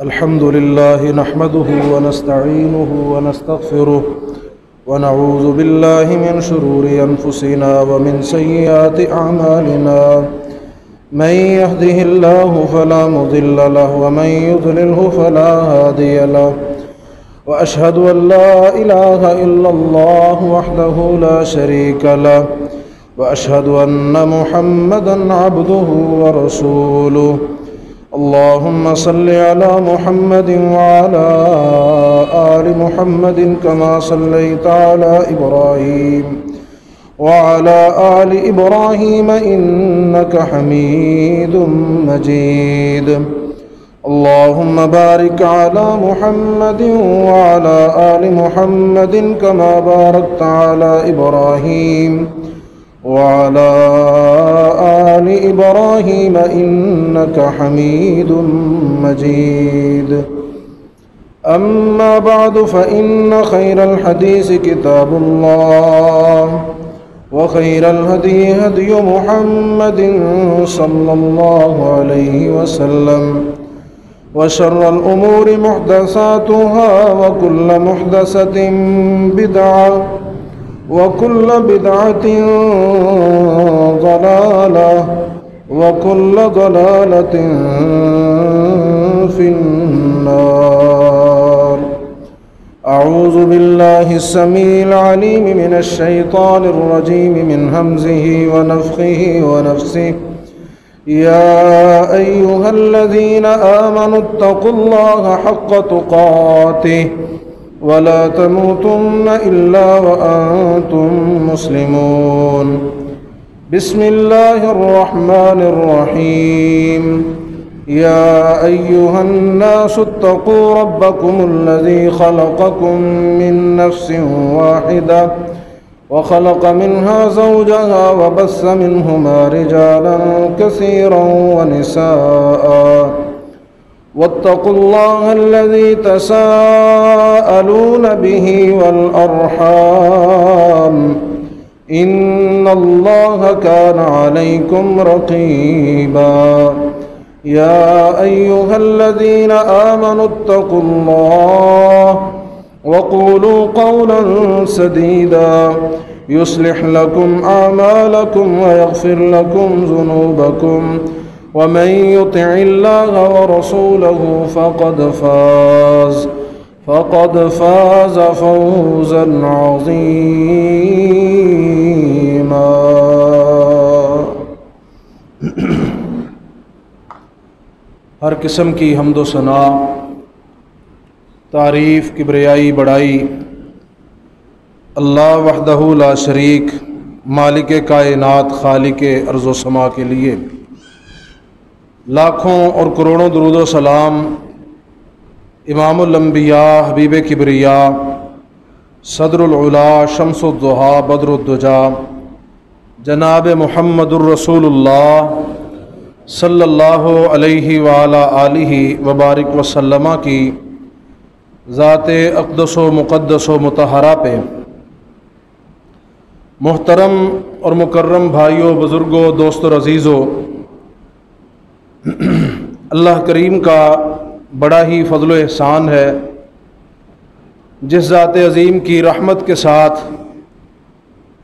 الحمد لله نحمده ونستعينه ونستغفره ونعوذ بالله من شرور أنفسنا ومن سيئات أعمالنا من يهده الله فلا مضل له ومن يضلله فلا هادي له وأشهد أن لا إله إلا الله وحده لا شريك له وأشهد أن محمدًا عبده ورسوله اللهم صل على محمد وعلى آل محمد كما صليت على إبراهيم وعلى آل إبراهيم إنك حميد مجيد اللهم بارك على محمد وعلى آل محمد كما باركت على إبراهيم وعلى آل إبراهيم إنك حميد مجيد أما بعد فإن خير الحديث كتاب الله وخير الهدي هدي محمد صلى الله عليه وسلم وشر الأمور محدثاتها وكل محدثة بدعة وكل بدعة ضلالة وكل ضلالة في النار. أعوذ بالله السميع العليم من الشيطان الرجيم من همزه ونفخه ونفسه. يا أيها الذين آمنوا اتقوا الله حق تقاته ولا تموتن إلا وأنتم مسلمون. بسم الله الرحمن الرحيم. يا أيها الناس اتقوا ربكم الذي خلقكم من نفس واحدة وخلق منها زوجها وبث منهما رجالا كثيرا ونساء واتقوا الله الذي تساءلون به والأرحام إن الله كان عليكم رقيبا. يا أيها الذين آمنوا اتقوا الله وقولوا قولا سديدا يصلح لكم أعمالكم ويغفر لكم ذنوبكم ومن يطع الله ورسوله فقد فاز فوزا عظيما. ہر قسم کی حمد و ثنا، تعریف، کبریائی، بڑائی اللہ وحدہ لا شریک مالک کائنات خالق ارض و سما کے لیے لاکھوں اور کروڑوں درود و سلام امام الانبیاء، حبیب کبریا، صدر العلا، شمس الضحیٰ، بدر الدجا، جناب محمد الرسول اللہ صلی اللہ علیہ وآلہ آلہ وبارک وسلم کی ذات اقدس و مقدس و مطہرہ پہ محترم اور مکرم بھائیوں، بزرگوں، دوستوں، عزیزوں، اللہ کریم کا بڑا ہی فضل و احسان ہے جس ذات عظیم کی رحمت کے ساتھ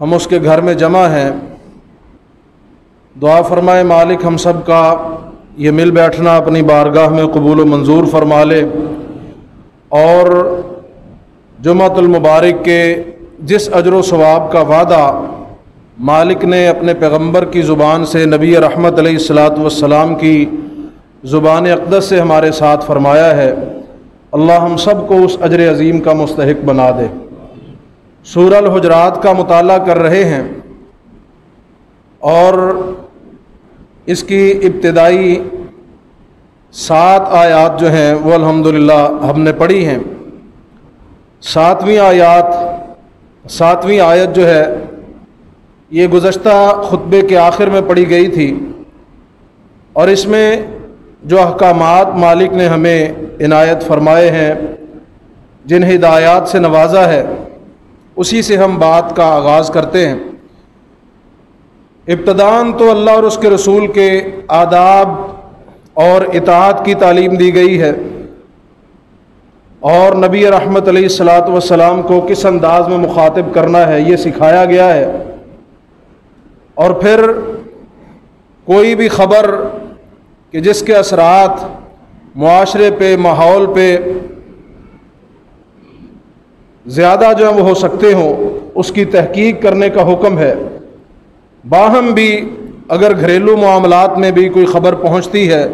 ہم اس کے گھر میں جمع ہیں. دعا فرمائے مالک ہم سب کا یہ مل بیٹھنا اپنی بارگاہ میں قبول و منظور فرما لے، اور جمعۃ المبارک کے جس اجر و ثواب کا وعدہ مالک نے اپنے پیغمبر کی زبان سے، نبی رحمت علیہ الصلاۃ والسلام کی زبان اقدس سے ہمارے ساتھ فرمایا ہے، اللہ ہم سب کو اس اجر عظیم کا مستحق بنا دے. سورہ الحجرات کا مطالعہ کر رہے ہیں اور اس کی ابتدائی 7 آیات جو ہیں وہ الحمدللہ ہم نے پڑھی ہیں. 7ویں آیت جو ہے یہ گزشتہ خطبے کے آخر میں پڑھی گئی تھی، اور اس میں جو احکامات مالک نے ہمیں عنایت فرمائے ہیں، جن ہدایات سے نوازا ہے، اسی سے ہم بات کا آغاز کرتے ہیں. ابتداً تو اللہ اور اس کے رسول کے آداب اور اطاعت کی تعلیم دی گئی ہے، اور نبی رحمت علیہ الصلاۃ والسلام کو کس انداز میں مخاطب کرنا ہے یہ سکھایا گیا ہے۔ اور پھر کوئی بھی خبر کہ جس کے اثرات معاشرے پہ، ماحول پہ زیادہ جو ہے وہ ہو سکتے ہوں، اس کی تحقیق کرنے کا حکم ہے۔ باہم بھی اگر گھریلو معاملات میں بھی کوئی خبر پہنچتی ہے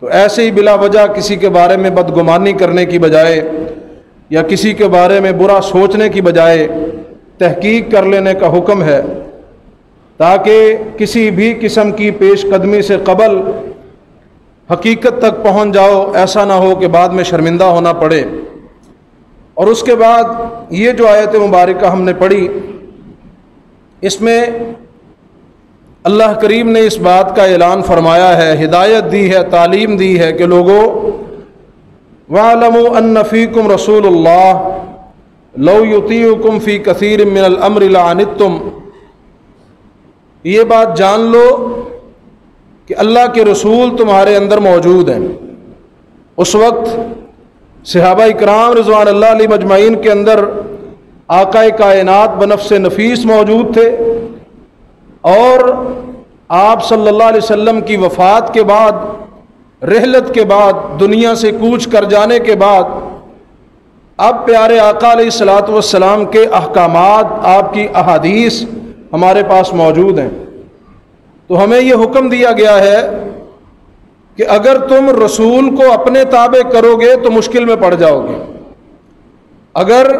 تو ایسے ہی بلا وجہ کسی کے بارے میں بدگمانی کرنے کی بجائے یا کسی کے بارے میں برا سوچنے کی بجائے تحقیق کر لینے کا حکم ہے، تاکہ کسی بھی قسم کی پیش قدمی سے قبل حقیقت تک پہنچ جاؤ، ایسا نہ ہو کہ بعد میں شرمندہ ہونا پڑے۔ اور اس کے بعد یہ جو آیت مبارکہ ہم نے پڑھی، اس میں اللہ کریم نے اس بات کا اعلان فرمایا ہے، ہدایت دی ہے، تعلیم دی ہے کہ لوگوں وَاعْلَمُوا أَنَّ فِيكُمْ رَسُولُ اللَّهِ لَوْ يُطِيعُكُمْ فِي كَثِيرٍ مِّنَ الْأَمْرِ لَعَنِتُّمْ، یہ بات جان لو کہ اللہ کے رسول تمہارے اندر موجود ہیں۔ اس وقت صحابہ اکرام رضوان اللہ علیہ مجمعین کے اندر آقا کائنات بنفس نفیس موجود تھے، اور آپ صلی اللہ علیہ وسلم کی وفات کے بعد، رحلت کے بعد، دنیا سے کوچ کر جانے کے بعد اب پیارے آقا علیہ الصلاۃ والسلام کے احکامات، آپ کی احادیث ہمارے پاس موجود ہیں۔ تو ہمیں یہ حکم دیا گیا ہے کہ اگر تم رسول کو اپنے تابع کرو گے تو مشکل میں پڑ جاؤ گے، اگر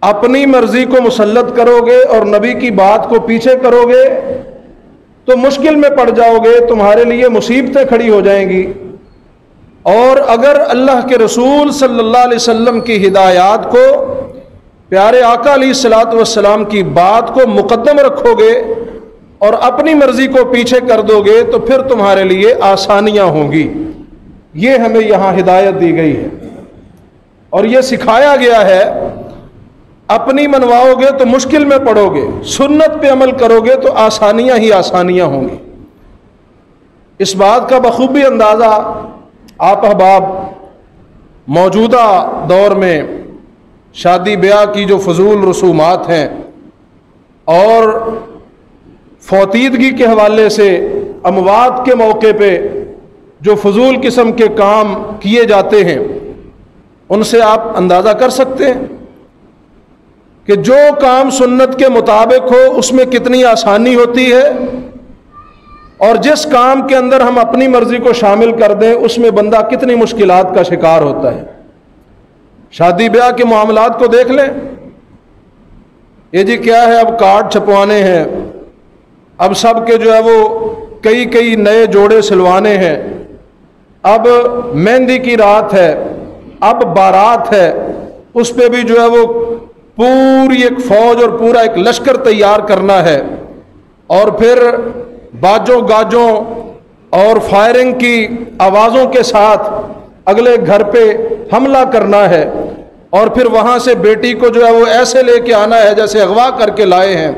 اپنی مرضی کو مسلط کرو گے اور نبی کی بات کو پیچھے کرو گے تو مشکل میں پڑ جاؤ گے، تمہارے لیے مصیبتیں کھڑی ہو جائیں گی۔ اور اگر اللہ کے رسول صلی اللہ علیہ وسلم کی ہدایات کو، پیارے آقا علیہ الصلاۃ والسلام کی بات کو مقدم رکھو گے اور اپنی مرضی کو پیچھے کر دو گے تو پھر تمہارے لیے آسانیاں ہوں گی۔ یہ ہمیں یہاں ہدایت دی گئی ہے اور یہ سکھایا گیا ہے، اپنی منواؤ گے تو مشکل میں پڑو گے، سنت پہ عمل کرو گے تو آسانیاں ہی آسانیاں ہوں گی۔ اس بات کا بخوبی اندازہ آپ احباب موجودہ دور میں شادی بیاہ کی جو فضول رسومات ہیں اور فوتیدگی کے حوالے سے اموات کے موقع پہ جو فضول قسم کے کام کیے جاتے ہیں، ان سے آپ اندازہ کر سکتے ہیں کہ جو کام سنت کے مطابق ہو اس میں کتنی آسانی ہوتی ہے، اور جس کام کے اندر ہم اپنی مرضی کو شامل کر دیں اس میں بندہ کتنی مشکلات کا شکار ہوتا ہے۔ شادی بیاہ کے معاملات کو دیکھ لیں، یہ جی کیا ہے، اب کارڈ چھپوانے ہیں، اب سب کے جو ہے وہ کئی نئے جوڑے سلوانے ہیں، اب مہندی کی رات ہے، اب بارات ہے، اس پہ بھی جو ہے وہ پوری ایک فوج اور پورا ایک لشکر تیار کرنا ہے، اور پھر باجوں گاجوں اور فائرنگ کی آوازوں کے ساتھ اگلے گھر پہ حملہ کرنا ہے، اور پھر وہاں سے بیٹی کو جو ہے وہ ایسے لے کے آنا ہے جیسے اغوا کر کے لائے ہیں،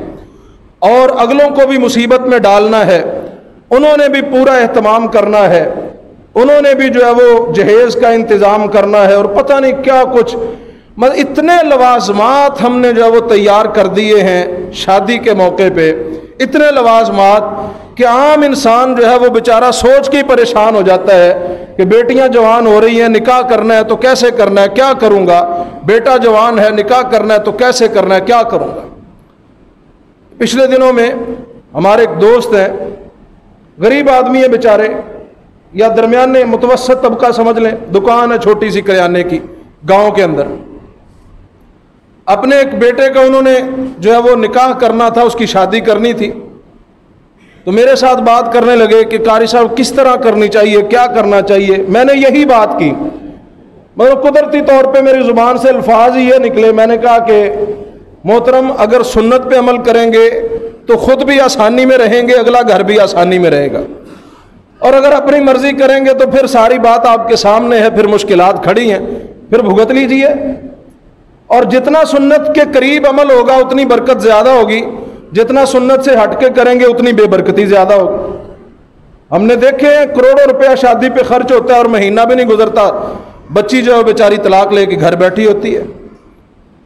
اور اگلوں کو بھی مصیبت میں ڈالنا ہے۔ انہوں نے بھی پورا اہتمام کرنا ہے، انہوں نے بھی جو ہے وہ جہیز کا انتظام کرنا ہے، اور پتہ نہیں کیا کچھ، اتنے لوازمات ہم نے جو ہے وہ تیار کر دیے ہیں شادی کے موقع پہ، اتنے لوازمات کہ عام انسان جو ہے وہ بیچارہ سوچ کے ہی پریشان ہو جاتا ہے کہ بیٹیاں جوان ہو رہی ہیں، نکاح کرنا ہے تو کیسے کرنا ہے، کیا کروں گا، بیٹا جوان ہے، نکاح کرنا ہے تو کیسے کرنا ہے، کیا کروں گا۔ پچھلے دنوں میں ہمارے ایک دوست ہیں، غریب آدمی ہے بیچارے، یا درمیانے متوسط طبقہ سمجھ لیں، دکان ہے چھوٹی سی کریانے کی گاؤں کے اندر، اپنے ایک بیٹے کا انہوں نے جو ہے وہ نکاح کرنا تھا، اس کی شادی کرنی تھی، تو میرے ساتھ بات کرنے لگے کہ قاری صاحب کس طرح کرنی چاہیے، کیا کرنا چاہیے۔ میں نے یہی بات کی، مگر قدرتی طور پہ میری زبان سے الفاظ ہی یہ نکلے، میں نے کہا کہ محترم اگر سنت پہ عمل کریں گے تو خود بھی آسانی میں رہیں گے، اگلا گھر بھی آسانی میں رہے گا، اور اگر اپنی مرضی کریں گے تو پھر ساری بات آپ کے سامنے ہے، پھر مشکلات کھڑی ہیں، پھر بھگت لیجئے۔ اور جتنا سنت کے قریب عمل ہوگا اتنی برکت زیادہ ہوگی، جتنا سنت سے ہٹ کے کریں گے اتنی بے برکتی زیادہ ہوگی۔ ہم نے دیکھے ہیں کروڑوں روپیہ شادی پہ خرچ ہوتا ہے اور مہینہ بھی نہیں گزرتا، بچی جو ہے بیچاری طلاق لے کے گھر بیٹھی ہوتی ہے،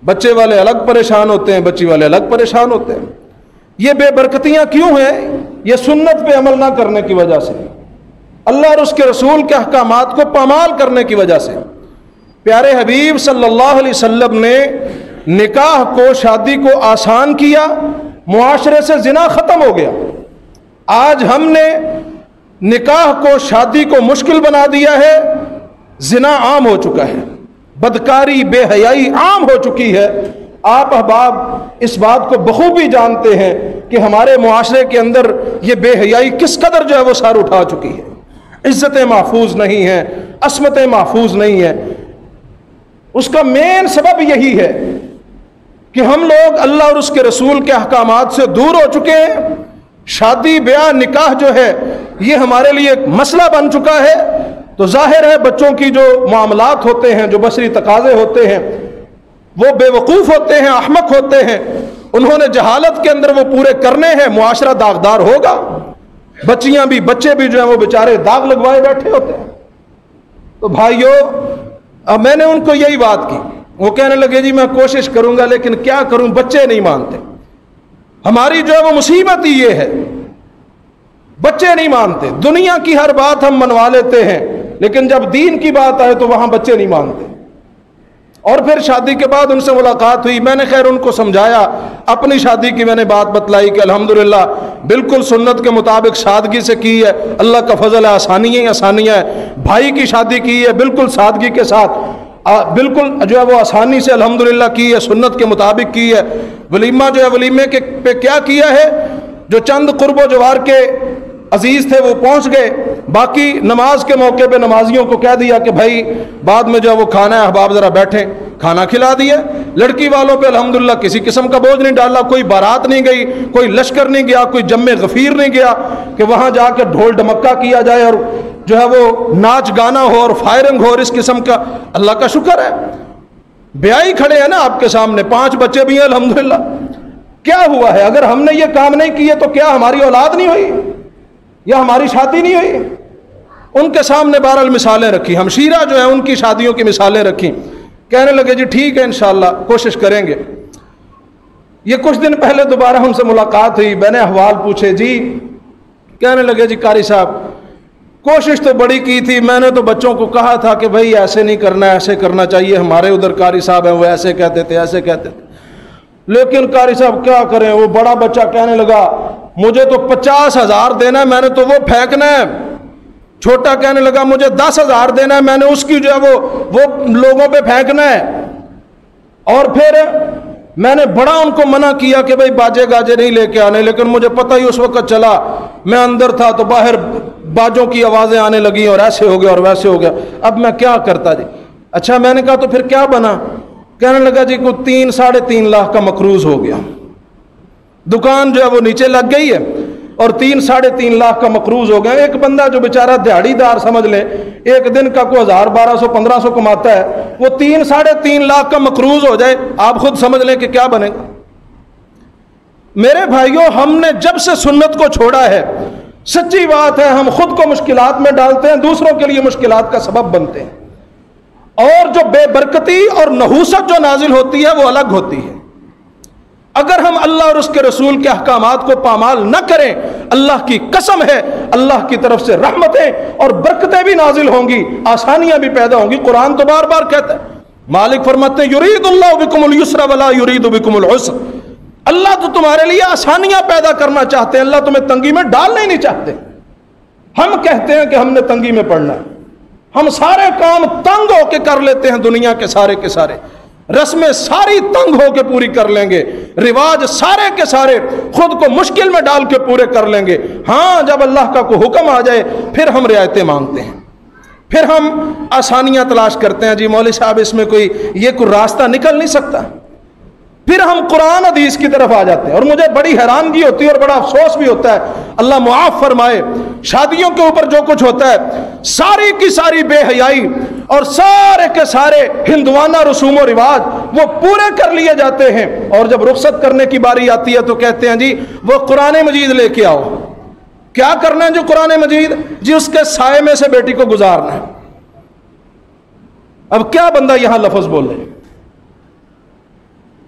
بچے والے الگ پریشان ہوتے ہیں، بچی والے الگ پریشان ہوتے ہیں۔ یہ بے برکتیاں کیوں ہیں؟ یہ سنت پہ عمل نہ کرنے کی وجہ سے، اللہ اور اس کے رسول کے احکامات کو پامال کرنے کی وجہ سے۔ پیارے حبیب صلی اللہ علیہ وسلم نے نکاح کو، شادی کو آسان کیا، معاشرے سے زنا ختم ہو گیا۔ آج ہم نے نکاح کو، شادی کو مشکل بنا دیا ہے، زنا عام ہو چکا ہے، بدکاری، بے حیائی عام ہو چکی ہے۔ آپ احباب اس بات کو بخوبی جانتے ہیں کہ ہمارے معاشرے کے اندر یہ بے حیائی کس قدر جو ہے وہ سر اٹھا چکی ہے، عزتیں محفوظ نہیں ہیں، عصمتیں محفوظ نہیں ہیں۔ اس کا مین سبب یہی ہے کہ ہم لوگ اللہ اور اس کے رسول کے احکامات سے دور ہو چکے ہیں۔ شادی، بیاہ، نکاح جو ہے یہ ہمارے لیے ایک مسئلہ بن چکا ہے، تو ظاہر ہے بچوں کی جو معاملات ہوتے ہیں، جو بشری تقاضے ہوتے ہیں، وہ بے وقوف ہوتے ہیں، احمق ہوتے ہیں، انہوں نے جہالت کے اندر وہ پورے کرنے ہیں، معاشرہ داغدار ہوگا، بچیاں بھی، بچے بھی جو ہیں وہ بیچارے داغ لگوائے بیٹھے ہوتے ہیں۔ تو بھائیو، اب میں نے ان کو یہی بات کی، وہ کہنے لگے جی میں کوشش کروں گا لیکن کیا کروں، بچے نہیں مانتے۔ ہماری جو ہے وہ مصیبت ہی یہ ہے، بچے نہیں مانتے۔ دنیا کی ہر بات ہم منوا لیتے ہیں لیکن جب دین کی بات آئے تو وہاں بچے نہیں مانتے۔ اور پھر شادی کے بعد ان سے ملاقات ہوئی، میں نے خیر ان کو سمجھایا، اپنی شادی کی میں نے بات بتلائی کہ الحمدللہ بالکل سنت کے مطابق سادگی سے کی ہے، اللہ کا فضل ہے، آسانیاں آسانیاں ہے۔ بھائی کی شادی کی ہے بالکل سادگی کے ساتھ، بالکل جو ہے وہ آسانی سے الحمدللہ کی ہے، سنت کے مطابق کی ہے۔ ولیمہ جو ہے ولیمے کے پہ کیا کیا ہے، جو چند قرب و جوار کے عزیز تھے وہ پہنچ گئے، باقی نماز کے موقع پہ نمازیوں کو کہہ دیا کہ بھائی بعد میں جو ہے وہ کھانا ہے، احباب ذرا بیٹھیں، کھانا کھلا دیا۔ لڑکی والوں پہ الحمدللہ کسی قسم کا بوجھ نہیں ڈالا، کوئی بارات نہیں گئی، کوئی لشکر نہیں گیا، کوئی جم غفیر نہیں گیا کہ وہاں جا کے ڈھول ڈمکا کیا جائے اور جو ہے وہ ناچ گانا ہو اور فائرنگ ہو اور اس قسم کا۔ اللہ کا شکر ہے بیائی کھڑے ہیں نا آپ کے سامنے، 5 بچے بھی ہیں الحمدللہ۔ کیا ہوا ہے؟ اگر ہم نے یہ کام نہیں کیے تو کیا ہماری اولاد نہیں ہوئی یا ہماری شادی نہیں ہوئی؟ ان کے سامنے بہرحال مثالیں رکھی، ہمشیرہ جو ہے ان کی شادیوں کی مثالیں رکھی، کہنے لگے جی ٹھیک ہے انشاءاللہ کوشش کریں گے۔ یہ کچھ دن پہلے دوبارہ ان سے ملاقات ہوئی، میں نے احوال پوچھے جی، کہنے لگے جی قاری صاحب کوشش تو بڑی کی تھی، میں نے تو بچوں کو کہا تھا کہ بھائی ایسے نہیں کرنا ہے، ایسے کرنا چاہیے، ہمارے ادھر قاری صاحب ہیں وہ ایسے کہتے تھے ایسے کہتے تھے، لیکن قاری صاحب کیا کریں، وہ بڑا بچہ کہنے لگا مجھے تو 50,000 دینا ہے، میں نے تو وہ پھینکنا ہے۔ چھوٹا کہنے لگا مجھے 10,000 دینا ہے، میں نے اس کی جو ہے وہ لوگوں پہ پھینکنا ہے۔ اور پھر میں نے بڑا ان کو منع کیا کہ بھائی باجے گاجے نہیں لے کے آنے، لیکن مجھے پتہ ہی اس وقت چلا، میں اندر تھا تو باہر باجوں کی آوازیں آنے لگیں اور ایسے ہو گیا اور ویسے ہو گیا، اب میں کیا کرتا جی؟ اچھا میں نے کہا تو پھر کیا بنا؟ کہنے لگا جی کوئی 3 ساڑھے 3 لاکھ کا مقروض ہو گیا، دکان جو ہے وہ نیچے لگ گئی ہے اور 3 ساڑھے 3 لاکھ کا مقروض ہو گیا۔ ایک بندہ جو بیچارہ دیہڑی دار سمجھ لے، ایک دن کا کوئی 1000 1200 1500 کماتا ہے، وہ 3 ساڑھے 3 لاکھ کا مقروض ہو جائے، آپ خود سمجھ لیں کہ کیا بنے گا۔ میرے بھائیوں، ہم نے جب سے سنت کو چھوڑا ہے، سچی بات ہے ہم خود کو مشکلات میں ڈالتے ہیں، دوسروں کے لیے مشکلات کا سبب بنتے ہیں، اور جو بے برکتی اور نحوست جو نازل ہوتی ہے وہ الگ ہوتی ہے۔ اگر ہم اللہ اور اس کے رسول کے احکامات کو پامال نہ کریں، اللہ کی قسم ہے اللہ کی طرف سے رحمتیں اور برکتیں بھی نازل ہوں گی، آسانیاں بھی پیدا ہوں گی۔ قرآن تو بار بار کہتا ہے، مالک فرماتے ہیں یرید اللہ بکم اليسر ولا یرید بکم العسر، اللہ تو تمہارے لیے آسانیاں پیدا کرنا چاہتے ہیں، اللہ تمہیں تنگی میں ڈالنا ہی نہیں چاہتے۔ ہم کہتے ہیں کہ ہم نے تنگی میں پڑنا ہے، ہم سارے کام تنگ ہو کے کر لیتے ہیں، دنیا کے سارے رسمیں ساری تنگ ہو کے پوری کر لیں گے، رواج سارے کے سارے خود کو مشکل میں ڈال کے پورے کر لیں گے۔ ہاں جب اللہ کا کوئی حکم آ جائے پھر ہم رعایتیں مانگتے ہیں، پھر ہم آسانیاں تلاش کرتے ہیں، جی مولوی صاحب اس میں کوئی راستہ نکل نہیں سکتا، پھر ہم قرآن حدیث کی طرف آ جاتے ہیں۔ اور مجھے بڑی حیرانگی ہوتی ہے اور بڑا افسوس بھی ہوتا ہے، اللہ معاف فرمائے، شادیوں کے اوپر جو کچھ ہوتا ہے ساری کی ساری بے حیائی اور سارے کے سارے ہندوانہ رسوم و رواج وہ پورے کر لیے جاتے ہیں، اور جب رخصت کرنے کی باری آتی ہے تو کہتے ہیں جی وہ قرآن مجید لے کے آؤ، کیا کرنا ہے جو قرآن مجید؟ جی اس کے سائے میں سے بیٹی کو گزارنا ہے۔ اب کیا بندہ یہاں لفظ بولے؟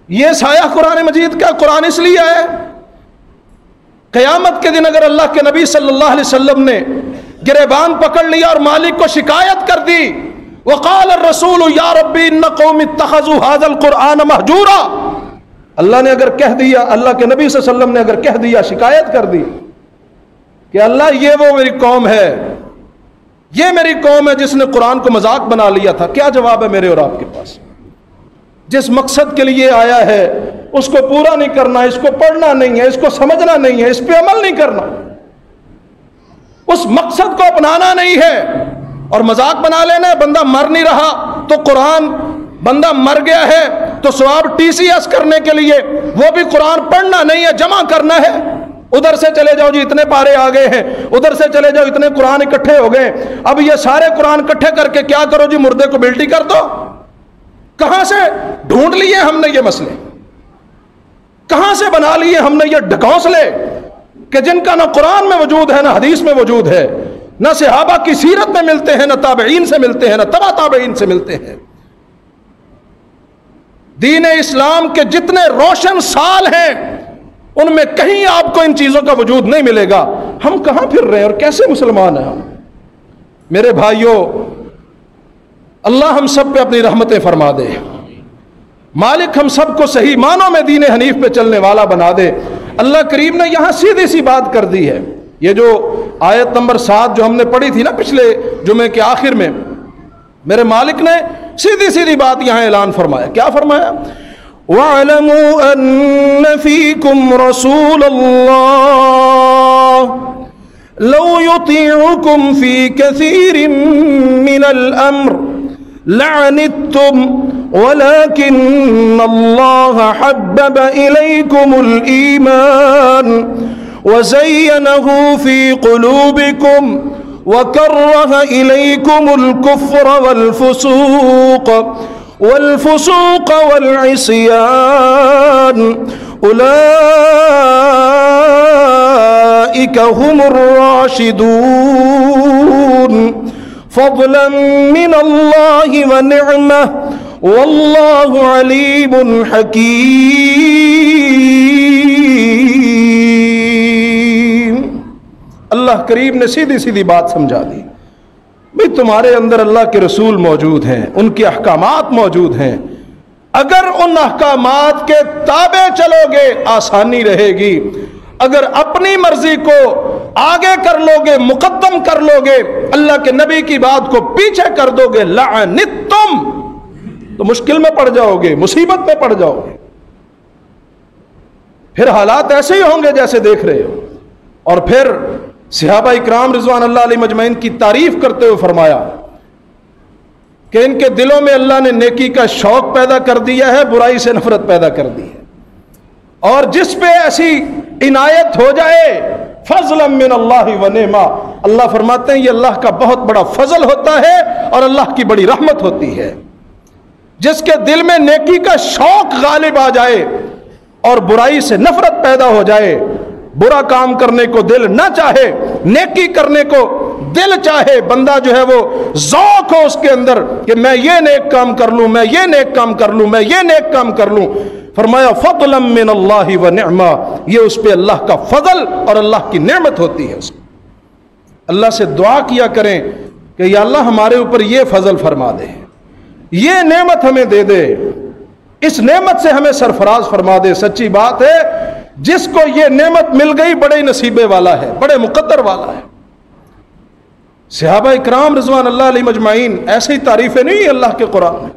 یہ سایہ قرآن مجید کا، قرآن اس لیے ہے قیامت کے دن اگر اللہ کے نبی صلی اللہ علیہ وسلم نے گریبان پکڑ لیا اور مالک کو شکایت کر دی، وقال الرسول یا ربی ان قوم اتخذوا هذا القرآن مہجورا، اللہ نے اگر کہہ دیا، اللہ کے نبی صلی اللہ علیہ وسلم نے اگر کہہ دیا، شکایت کر دی کہ اللہ یہ وہ میری قوم ہے، یہ میری قوم ہے جس نے قرآن کو مذاق بنا لیا تھا، کیا جواب ہے میرے اور آپ کے پاس؟ جس مقصد کے لیے آیا ہے اس کو پورا نہیں کرنا، اس کو پڑھنا نہیں ہے، اس کو سمجھنا نہیں ہے، اس پہ عمل نہیں کرنا، اس مقصد کو اپنانا نہیں ہے اور مذاق بنا لینا ہے۔ بندہ مر نہیں رہا تو قرآن، بندہ مر گیا ہے تو ثواب TCS کرنے کے لیے وہ بھی قرآن پڑھنا نہیں ہے، جمع کرنا ہے۔ ادھر سے چلے جاؤ جی اتنے پارے آ گئے ہیں، ادھر سے چلے جاؤ اتنے قرآن اکٹھے ہو گئے، اب یہ سارے قرآن اکٹھے کر کے کیا کرو جی؟ مردے کو بیلٹی کر دو۔ کہاں سے ڈھونڈ لیے ہم نے یہ مسئلے؟ کہاں سے بنا لیے ہم نے یہ ڈھکوسلے کہ جن کا نہ قرآن میں وجود ہے، نہ حدیث میں وجود ہے، نہ صحابہ کی سیرت میں ملتے ہیں، نہ تابعین سے ملتے ہیں، نہ تبع تابعین سے ملتے ہیں۔ دین اسلام کے جتنے روشن سال ہیں ان میں کہیں آپ کو ان چیزوں کا وجود نہیں ملے گا۔ ہم کہاں پھر رہے ہیں اور کیسے مسلمان ہیں ہم؟ میرے بھائیوں، اللہ ہم سب پہ اپنی رحمتیں فرما دے، مالک ہم سب کو صحیح معنوں میں دین حنیف پہ چلنے والا بنا دے۔ اللہ کریم نے یہاں سیدھی سی بات کر دی ہے۔ یہ جو آیت نمبر 7 جو ہم نے پڑھی تھی نا پچھلے جمعے کے آخر میں، میرے مالک نے سیدھی سیدھی بات یہاں اعلان فرمایا۔ کیا فرمایا؟ وَاعْلَمُوا أَنَّ فِيكُمْ رَسُولَ اللَّهِ لَوْ يُطِيعُكُمْ فِي كَثِيرٍ مِّنَ الْأَمْرِ لَعَنِتُّمْ وَلَكِنَّ اللَّهَ حَبَّبَ إِلَيْكُمُ الْإِيمَانَ وَزَيَّنَهُ فِي قُلُوبِكُمْ وَكَرَّهَ إِلَيْكُمُ الْكُفْرَ والفسوق والعصيان أولئك هم الراشدون فضلا من الله ونعمة والله عليم حكيم۔ اللہ کریم نے سیدھی سیدھی بات سمجھا دی۔ بھئی تمہارے اندر اللہ کے رسول موجود ہیں، ان کے احکامات موجود ہیں، اگر ان احکامات کے تابع چلو گے آسانی رہے گی، اگر اپنی مرضی کو آگے کر لو گے، مقدم کر لو گے، اللہ کے نبی کی بات کو پیچھے کر دو گے، لعنتم، تو مشکل میں پڑ جاؤ گے، مصیبت میں پڑ جاؤ گے۔ پھر حالات ایسے ہی ہوں گے جیسے دیکھ رہے ہو۔ اور پھر صحابہ اکرام رضوان اللہ علیہ مجمعین کی تعریف کرتے ہوئے فرمایا کہ ان کے دلوں میں اللہ نے نیکی کا شوق پیدا کر دیا ہے، برائی سے نفرت پیدا کر دی ہے، اور جس پہ ایسی عنایت ہو جائے فضلا من اللہ و نعمہ، اللہ فرماتے ہیں یہ اللہ کا بہت بڑا فضل ہوتا ہے اور اللہ کی بڑی رحمت ہوتی ہے۔ جس کے دل میں نیکی کا شوق غالب آ جائے اور برائی سے نفرت پیدا ہو جائے، برا کام کرنے کو دل نہ چاہے، نیکی کرنے کو دل چاہے، بندہ جو ہے وہ ذوق ہو اس کے اندر کہ میں یہ نیک کام کر لوں، میں یہ نیک کام کر لوں، میں یہ نیک کام کر لوں، فرمایا فضلا من اللہ و نعمہ، یہ اس پہ اللہ کا فضل اور اللہ کی نعمت ہوتی ہے۔ اس کو اللہ سے دعا کیا کریں کہ یا اللہ ہمارے اوپر یہ فضل فرما دے، یہ نعمت ہمیں دے دے، اس نعمت سے ہمیں سرفراز فرما دے۔ سچی بات ہے جس کو یہ نعمت مل گئی بڑے نصیبے والا ہے، بڑے مقدر والا ہے۔ صحابہ اکرام رضوان اللہ علیہ مجمعین ایسی تعریفیں نہیں ہیں اللہ کے قرآن میں۔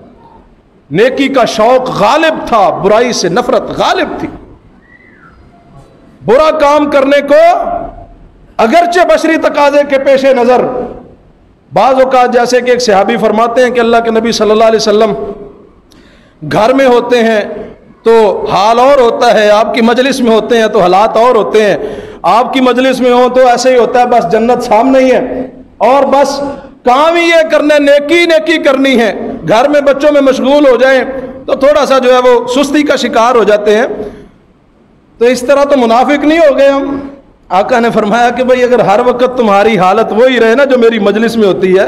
نیکی کا شوق غالب تھا، برائی سے نفرت غالب تھی۔ برا کام کرنے کو اگرچہ بشری تقاضے کے پیش نظر، بعض اوقات جیسے کہ ایک صحابی فرماتے ہیں کہ اللہ کے نبی صلی اللہ علیہ وسلم گھر میں ہوتے ہیں تو حال اور ہوتا ہے، آپ کی مجلس میں ہوتے ہیں تو حالات اور ہوتے ہیں۔ آپ کی مجلس میں ہوں تو ایسے ہی ہوتا ہے بس جنت سامنے ہی ہے اور بس کام ہی یہ کرنا ہے، نیکی نیکی کرنی ہے۔ گھر میں بچوں میں مشغول ہو جائیں تو تھوڑا سا جو ہے وہ سستی کا شکار ہو جاتے ہیں۔ تو اس طرح تو منافق نہیں ہو گئے ہم، آقا نے فرمایا کہ بھئی اگر ہر وقت تمہاری حالت وہی رہے نا جو میری مجلس میں ہوتی ہے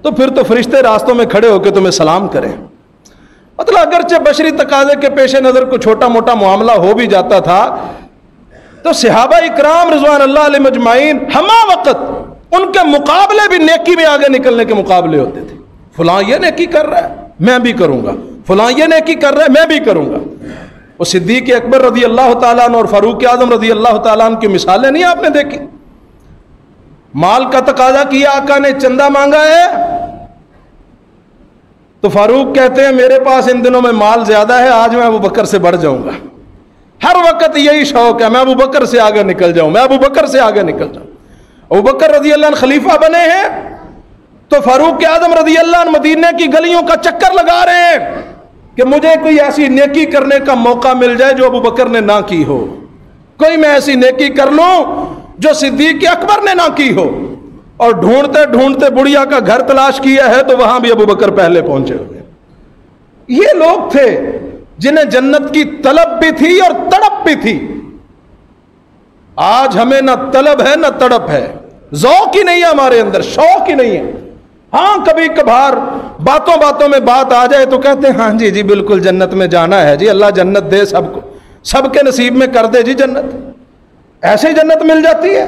تو پھر تو فرشتے راستوں میں کھڑے ہو کے تمہیں سلام کریں. مطلب اگرچہ بشری تقاضے کے پیش نظر کوئی چھوٹا موٹا معاملہ ہو بھی جاتا تھا تو صحابہ اکرام رضوان اللہ علیہ مجمعین ہمہ وقت ان کے مقابلے بھی نیکی میں آگے نکلنے کے مقابلے ہوتے تھے. فلاں یہ نیکی کر رہا ہے میں بھی کروں گا، فلاں یہ نیکی کر رہا ہے میں بھی کروں گا. وہ صدیق اکبر رضی اللہ تعالیٰ عنہ اور فاروق اعظم رضی اللہ تعالیٰ عنہ کی مثالیں نہیں آپ نے دیکھی؟ مال کا تقاضا کیا، آقا نے چندہ مانگا ہے تو فاروق کہتے ہیں میرے پاس ان دنوں میں مال زیادہ ہے، آج میں ابو بکر سے بڑھ جاؤں گا. ہر وقت یہی شوق ہے میں ابو بکر سے آگے نکل جاؤں، میں ابو بکر سے آگے نکل جاؤں. ابو بکر رضی اللہ عنہ خلیفہ بنے ہیں تو فاروق اعظم رضی اللہ عنہ مدینے کی گلیوں کا چکر لگا رہے ہیں کہ مجھے کوئی ایسی نیکی کرنے کا موقع مل جائے جو ابو بکر نے نہ کی ہو، کوئی میں ایسی نیکی کر لوں جو صدیق اکبر نے نہ کی ہو. اور ڈھونڈتے ڈھونڈتے بڑھیا کا گھر تلاش کیا ہے تو وہاں بھی ابو بکر پہلے پہنچے ہوئے. یہ لوگ تھے جنہیں جنت کی طلب بھی تھی اور تڑپ بھی تھی. آج ہمیں نہ طلب ہے نہ تڑپ ہے، ذوق ہی نہیں ہے ہمارے اندر، شوق ہی نہیں ہے. ہاں کبھی کبھار باتوں باتوں میں بات آ جائے تو کہتے ہیں ہاں جی بالکل جنت میں جانا ہے جی، اللہ جنت دے سب کو، سب کے نصیب میں کر دے جی جنت. ایسے ہی جنت مل جاتی ہے؟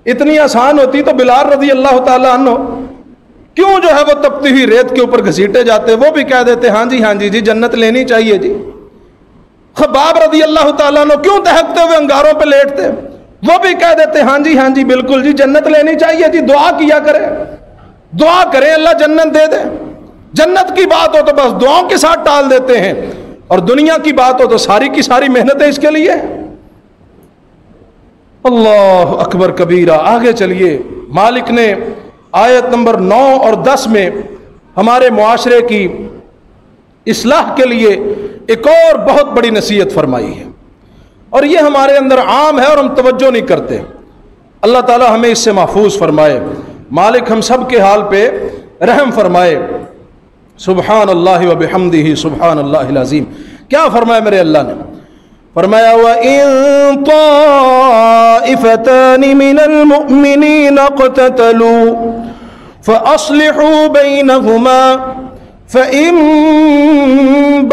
اتنی آسان ہوتی تو بلال رضی اللہ تعالیٰ عنہ کیوں جو ہے وہ تپتی ہوئی ریت کے اوپر گھسیٹے جاتے، وہ بھی کہہ دیتے ہاں جی جی جنت لینی چاہیے جی. خباب رضی اللہ تعالیٰ عنہ کیوں دہکتے ہوئے انگاروں پہ لیٹتے، وہ بھی کہہ دیتے ہاں جی بالکل جی جنت لینی چاہیے جی. دعا کیا کرے، دعا کریں اللہ جنت دے دے. جنت کی بات ہو تو بس دعاؤں کے ساتھ ٹال دیتے ہیں، اور دنیا کی بات ہو تو ساری کی ساری محنتیں اس کے لیے. اللہ اکبر کبیرہ. آگے چلیے. مالک نے آیت نمبر 9 اور 10 میں ہمارے معاشرے کی اصلاح کے لیے ایک اور بہت بڑی نصیحت فرمائی ہے، اور یہ ہمارے اندر عام ہے اور ہم توجہ نہیں کرتے. اللہ تعالی ہمیں اس سے محفوظ فرمائے. مالک ہم سب کے حال پہ رحم فرمائے. سبحان اللہ و بحمدہ سبحان اللہ العظیم. کیا فرمایا میرے اللہ نے؟ فرمایا وَإِن طَائِفَتَانِ مِنَ الْمُؤْمِنِينَ اقْتَتَلُوا فَأَصْلِحُوا بَيْنَهُمَا فَإِن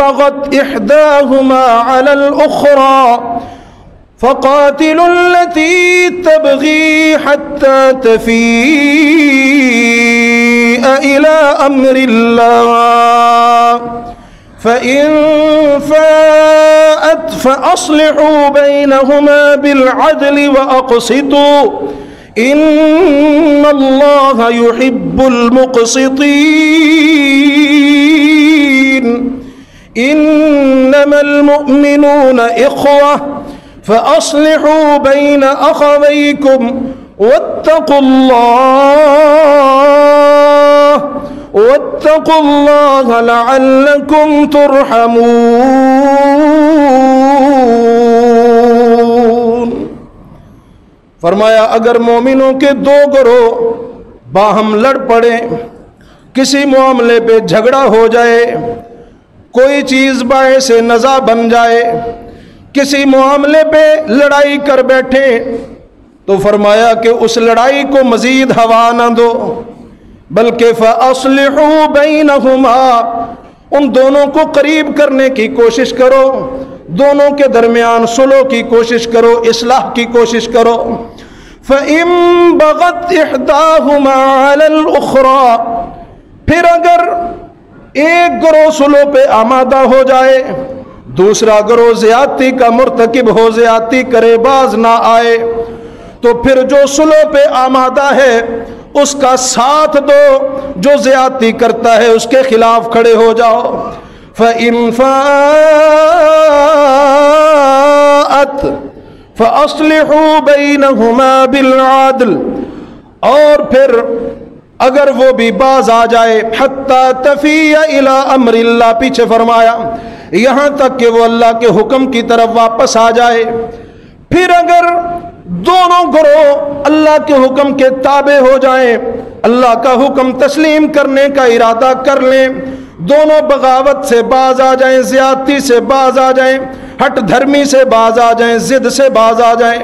بَغَتْ إِحْدَاهُمَا عَلَى الْأُخْرَى فَقَاتِلُوا الَّتِي تَبْغِي حَتَّى تَفِيءَ إِلَى أَمْرِ اللَّهِ فَإِن فَاءَتْ فَأَصْلِحُوا بَيْنَهُمَا بِالْعَدْلِ وَأَقْسِطُوا إِنَّ اللَّهَ يُحِبُّ الْمُقْسِطِينَ. إِنَّمَا الْمُؤْمِنُونَ إِخْوَةٌ فَأَصْلِحُوا بَيْنَ أَخَوَيْكُمْ وَاتَّقُوا اللَّهَ لَعَلَّكُمْ تُرْحَمُونَ. فرمایا اگر مومنوں کے دو گروہ باہم لڑ پڑے، کسی معاملے پہ جھگڑا ہو جائے، کوئی چیز باعث نزاع بن جائے، کسی معاملے پہ لڑائی کر بیٹھے، تو فرمایا کہ اس لڑائی کو مزید ہوا نہ دو، بلکہ فَأَصْلِحُوا بَيْنَهُمَا، ان دونوں کو قریب کرنے کی کوشش کرو، دونوں کے درمیان صلح کی کوشش کرو، اصلاح کی کوشش کرو. فَإِن بَغَتْ إِحْدَاهُمَا عَلَى الْأُخْرَى، پھر اگر ایک گروہ صلح پہ آمادہ ہو جائے، دوسرا گروہ زیادتی کا مرتکب ہو، زیادتی کرے، باز نہ آئے، تو پھر جو صلح پہ آمادہ ہے اس کا ساتھ دو، جو زیادتی کرتا ہے اس کے خلاف کھڑے ہو جاؤ. فَإِن فَاءَتْ فَأَصْلِحُوا بَيْنَهُمَا بِالْعَدْلِ، اور پھر اگر وہ بھی باز آ جائے، حَتَّى تَفِيَّ إِلَىٰ أَمْرِ اللَّهِ، پیچھے فرمایا یہاں تک کہ وہ اللہ کے حکم کی طرف واپس آ جائے. پھر اگر دونوں گروہ اللہ کے حکم کے تابع ہو جائیں، اللہ کا حکم تسلیم کرنے کا ارادہ کر لیں، دونوں بغاوت سے باز آ جائیں، زیادتی سے باز آ جائیں، ہٹ دھرمی سے باز آ جائیں، ضد سے باز آ جائیں،